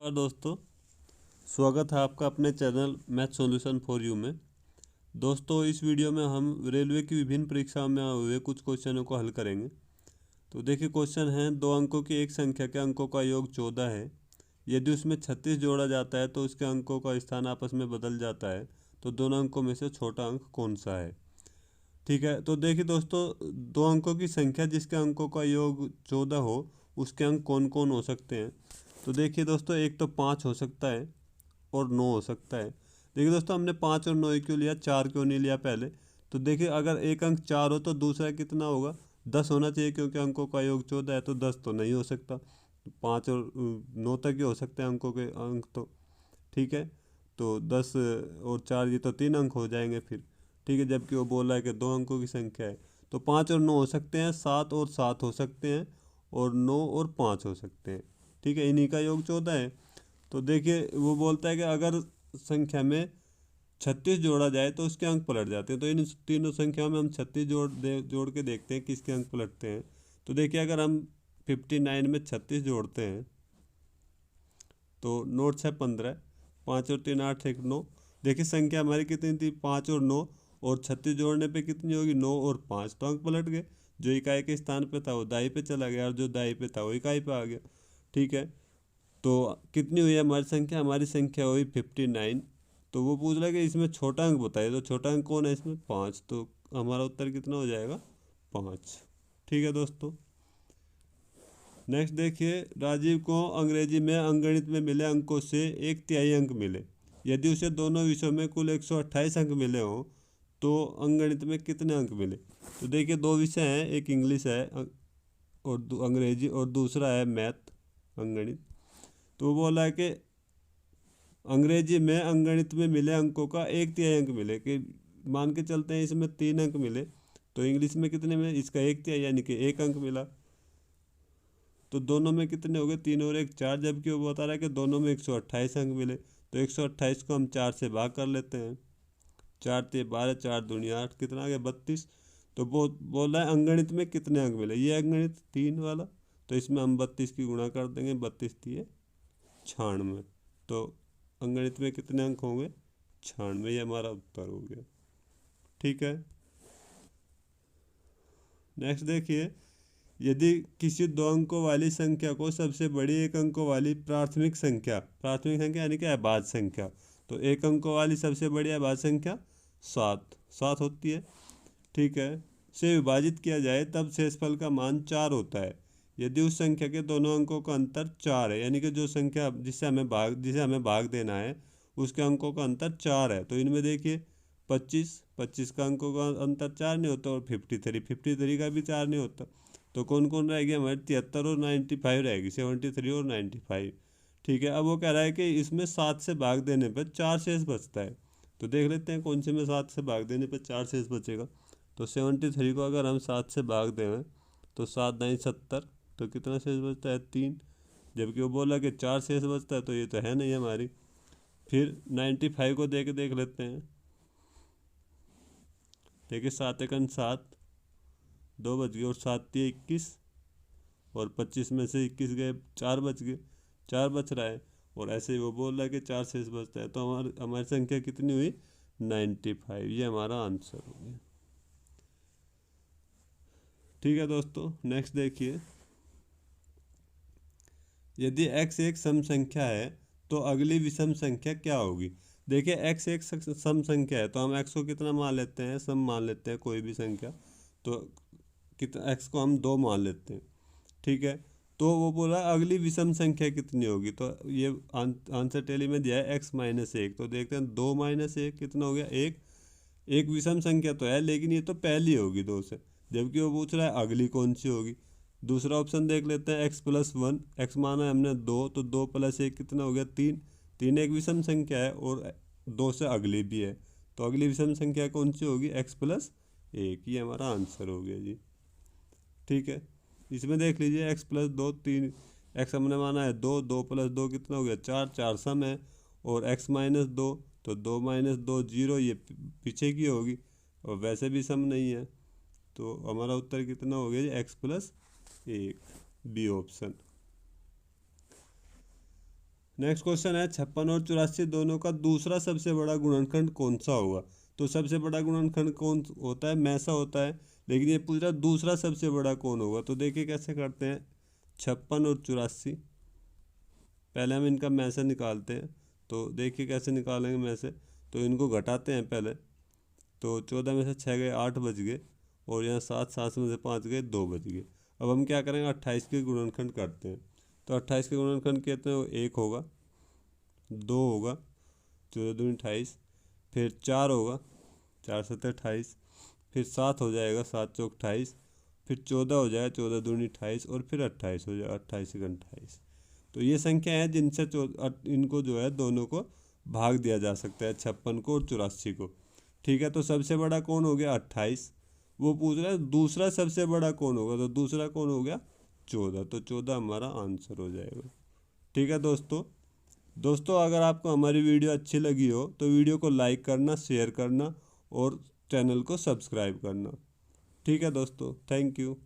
और दोस्तों, स्वागत है आपका अपने channel math solution for you में। दोस्तों, इस वीडियो में हम रेलवे की विभिन्न परीक्षाओं में हुए कुछ क्वेश्चनों को हल करेंगे। तो देखिए, क्वेश्चन है, दो अंकों की एक संख्या के अंकों का योग 14 है। यदि उसमें 36 जोड़ा जाता है तो उसके अंकों का स्थान आपस में बदल जाता है। तो दोनों अंकों में से छोटा अंक कौन सा है? ठीक है, तो देखिए दोस्तों, दो अंकों की संख्या जिसके अंकों का योग 14 हो, उसके अंक कौन कौन हो सकते हैं? तो देखिए दोस्तों, एक तो 5 हो सकता है और 9 हो सकता है। देखिए दोस्तों, हमने 5 और 9 क्यों लिया, 4 क्यों नहीं लिया पहले? तो देखिए, अगर एक अंक 4 हो तो दूसरा कितना होगा? 10 होना चाहिए, क्योंकि अंकों का योग 14 है, तो 10 तो नहीं हो सकता। 5 और 9 तक ही हो सकते हैं अंकों के अंक तो। ठीक है, तो 10 और 4 ये तो 3 अंक हो जाएंगे फिर। ठीक है, जबकि वो बोल रहा है कि दो अंकों की संख्या है। तो 5 और 9 हो सकते हैं, 7 और 7 हो सकते हैं, और 9 और 5 हो सकते हैं। ठीक है, इन्हीं का योग 14 है। तो देखिए, वो बोलता है कि अगर संख्या में 36 जोड़ा जाए तो उसके अंक पलट जाते हैं। तो इन तीनों संख्याओं में हम 36 जोड़ के देखते हैं किसके अंक पलटते हैं। तो देखिए, अगर हम 59 में 36 जोड़ते हैं तो नोट 6 15, 5 और 3 8 1 9। देखिए, संख्या हमारी कितनी थी? 5 और 9, और 36 जोड़ने पे कितनी होगी? 9 और 5, तो अंक पलट गए। जो इकाई के स्थान पे था वो दाई पे चला गया, और जो दाई पे था वो इकाई पे आ गया। ठीक है, तो कितनी हुई हमारी संख्या? हमारी संख्या हुई 59। तो वो पूछ रहा है कि इसमें छोटा अंक बताइए, तो छोटा अंक कौन है इसमें? 5। तो हमारा उत्तर कितना हो जाएगा? 5। ठीक है दोस्तों, नेक्स्ट देखिए, राजीव को अंग्रेजी में अंकगणित में मिले अंकों से 1/3 अंक मिले। यदि उसे दोनों विषयों में कुल 128 अंक मिले हों तो अंकगणित में कितने अंक मिले? तो देखिए, दो विषय हैं, एक इंग्लिश है और अंग्रेजी, और दूसरा है मैथ अंकगणित। तो वो बोला है कि अंग्रेजी में अंकगणित में मिले अंकों का 1/3 अंक मिले। कि मान के चलते हैं इसमें 3 अंक मिले, तो इंग्लिश में कितने में? इसका 1/3 यानी कि 1 अंक मिला। तो दोनों में कितने हो गए? 3 और 1 4, जबकि वो बता रहा है कि दोनों में 128 अंक मिले। तो 128 को हम 4 से भाग कर लेते हैं। 4 ते 12, 4 दूनी 8, कितना आ गया? 32। तो वो बोल रहा है अंगणित में कितने अंक मिले, ये अंगणित 3 वाला। तो इसमें हम 32 की गुणा कर देंगे, 32 3 96। तो अंगणित में कितने अंक होंगे? 96, ये हमारा उत्तर हो गया। ठीक है, नेक्स्ट देखिए, यदि किसी दो अंकों वाली संख्या को सबसे बड़ी एक अंकों वाली प्राथमिक संख्या यानी कि अभाज्य संख्या, तो एक अंकों वाली सबसे बड़ी अभाज्य संख्या 7 7 होती है। ठीक है, से विभाजित किया जाए तब शेषफल का मान 4 होता है। यदि उस संख्या के दोनों अंकों का अंतर 4 है, यानी कि जो संख्या जिसे हमें भाग देना है उसके अंकों का अंतर 4 है। तो इनमें देखिए, 25 का अंकों का अंतर 4 नहीं होता, और 53 का भी 4 नहीं होता। तो कौन कौन रहेगी हमारी? 73 और 95 रहेगी, 73 और 95। ठीक है, अब वो कह रहा है कि इसमें 7 से भाग देने पर 4 शेष बचता है। तो देख लेते हैं कौन से में 7 से भाग देने पर 4 शेष बचेगा। तो 73 को अगर हम 7 से भाग दें तो 7 9 70, तो कितना शेष बचता है? 3। जबकि वो बोला कि 4 शेष बचता है, तो ये तो है नहीं हमारी। फिर 95 को देख लेते हैं। देखिए, 7 एकन 7, 2 बच गए, और 7 3 21, और 25 में से 21 गए, 4 बच गए, 4 बच रहा है। और ऐसे ही वो बोल रहा है कि 4 शेष बचता है। तो हमारी संख्या कितनी हुई? 95, ये हमारा आंसर हो गया। ठीक है दोस्तों, नेक्स्ट देखिए, यदि x एक सम संख्या है तो अगली विषम संख्या क्या होगी? देखिए, x एक सम संख्या है, तो हम x को कितना मान लेते हैं? सम मान लेते हैं कोई भी संख्या। तो कितना, x को हम 2 मान लेते हैं। ठीक है, तो वो बोला अगली विषम संख्या कितनी होगी? तो ये आंसर टेली में दिया है x-1। तो देखते हैं, 2-1 कितना हो गया? 1। एक विषम संख्या तो है, लेकिन ये तो पहली होगी 2 से, जबकि वो पूछ रहा है अगली कौन सी होगी। दूसरा ऑप्शन देख लेते हैं, x+1। x माना है हमने 2, तो 2+1 कितना हो गया? 3। 3 एक विषम संख्या है, और 2 से अगली भी है। तो अगली विषम संख्या कौन सी होगी? x+1, ये हमारा आंसर हो गया जी। ठीक है, इसमें देख लीजिए, x+2 3, x हमने माना है 2, 2+2 कितना हो गया? 4, 4 सम है। और x-2, तो 2-2 0, ये पीछे की होगी, और वैसे भी सम नहीं है। तो हमारा उत्तर कितना हो गया जी? x+1, B option. Next question है 56 और 84 दोनों का दूसरा सबसे बड़ा गुणनखंड कौन सा होगा। तो सबसे बड़ा गुणनखंड कौन होता है, में सा होता है, लेकिन ये पूछा दूसरा सबसे बड़ा कौन होगा। तो देखिए कैसे करते हैं, 56 और 84 पहले हम इनका में से निकालते हैं। तो देखिए कैसे निकालेंगे में से, तो इनको घटाते हैं पहले। तो 14 में से 6 गए 8 बच गए, और यहाँ 7 7 में से 5 गए 2 बच गए। अब हम क्या करेंगे, 28 के गुणनखंड करते हैं। तो 28 के गुणनखंड कहते हैं वो 1 होगा, 2 होगा, 14 दूनी 28, फिर 4 होगा, 4 7 28, फिर 7 हो जाएगा, 7 चौक 28, फिर 14 हो जाएगा, 14 दूनी 28, और फिर 28 हो जाएगा, 28 एक 28। तो ये संख्या है जिनसे इनको जो है दोनों को भाग दिया जा सकता है, 56 को और 84 को। ठीक है, तो सबसे बड़ा कौन हो गया 28। वो पूछ रहा है दूसरा सबसे बड़ा कौन होगा, तो दूसरा कौन हो गया 14। तो 14 हमारा आंसर हो जाएगा। ठीक है दोस्तों अगर आपको हमारी वीडियो अच्छी लगी हो तो वीडियो को लाइक करना, शेयर करना और चैनल को सब्सक्राइब करना। ठीक है दोस्तों, थैंक यू।